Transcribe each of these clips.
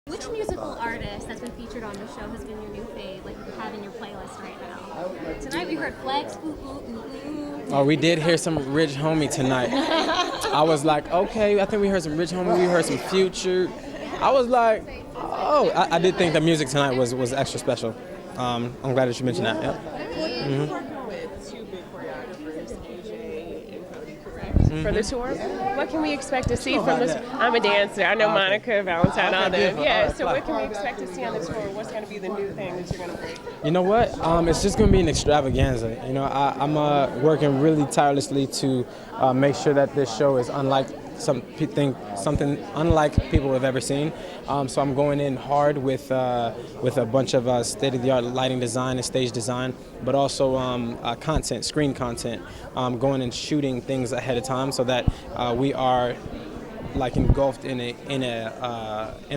Which musical artist that's been featured on the show has been your new fave, like you have in your playlist right now? Tonight we heard Flex, ooh, ooh, ooh, ooh. Oh, we did hear some Rich Homie tonight. I was like, okay, I think we heard some Rich Homie, we heard some Future. I was like, oh, I did think the music tonight was extra special. I'm glad that you mentioned that. Yeah. Working with two big choreographers, AJ and Cody, correct? For the tour, what can we expect to see from this? I'm a dancer. I know Monica, Valentine, all them. Yeah. So what can we expect to see on the tour? What's going to be the new thing that you're going to bring? You know what? It's just going to be an extravaganza. You know, I'm working really tirelessly to make sure that this show is unlike something unlike people have ever seen. So I'm going in hard with a bunch of state-of-the-art lighting design and stage design, but also content, screen content. Going and shooting things ahead of time so that we are like engulfed in a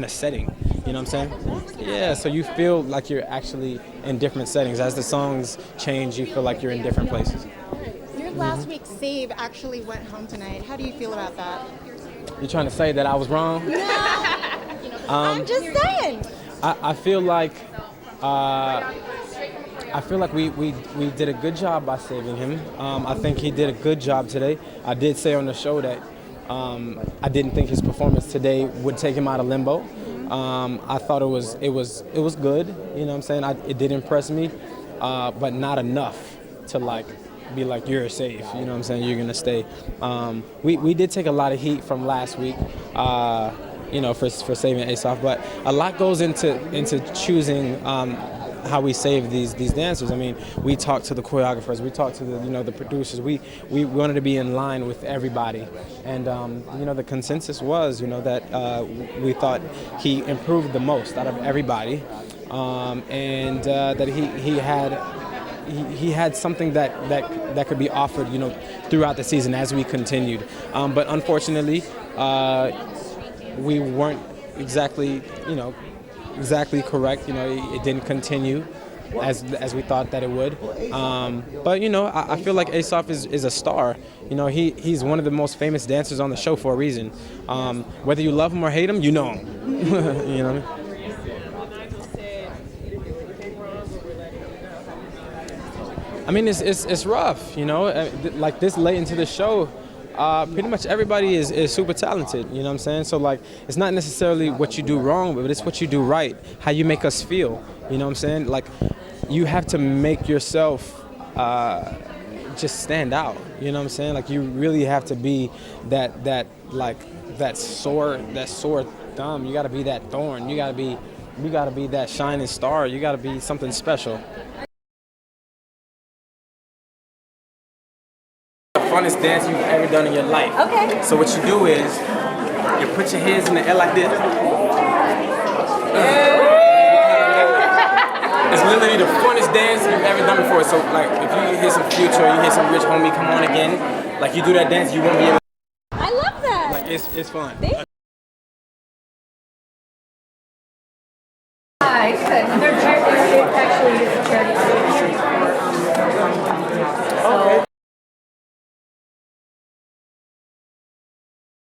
setting. You know what I'm saying? Yeah. So you feel like you're actually in different settings. As the songs change, you feel like you're in different places. Last week's save actually went home tonight. How do you feel about that? You're trying to say that I was wrong? No. I'm just saying. I feel like we did a good job by saving him. I think he did a good job today. I did say on the show that I didn't think his performance today would take him out of limbo. I thought it was good. You know what I'm saying? It did impress me, but not enough to be like, you're safe, you know what I'm saying, you're gonna stay. We did take a lot of heat from last week, for saving Aesop, but a lot goes into choosing how we save these dancers. I mean, we talked to the choreographers, we talked to the producers, we wanted to be in line with everybody, and the consensus was that we thought he improved the most out of everybody, and that he had something that could be offered, throughout the season as we continued. But unfortunately, we weren't exactly correct. It didn't continue as we thought that it would. But I feel like Aesop is a star. He's one of the most famous dancers on the show for a reason. Whether you love him or hate him, you know him. You know what I mean? I mean, it's rough, like this late into the show, pretty much everybody is super talented, you know what I'm saying? So it's not necessarily what you do wrong, but it's what you do right, how you make us feel, you know what I'm saying? Like, you have to make yourself just stand out, you know what I'm saying? Like, you really have to be that sore thumb, you gotta be that thorn, you gotta be that shining star, you gotta be something special. Funnest dance you've ever done in your life. Okay. So what you do is you put your hands in the air like this. It's literally the funnest dance you've ever done before. So if you hear some Future, you hear some Rich Homie, come on again. You do that dance, you won't be able. I love that. It's fun. Hi, good. They're actually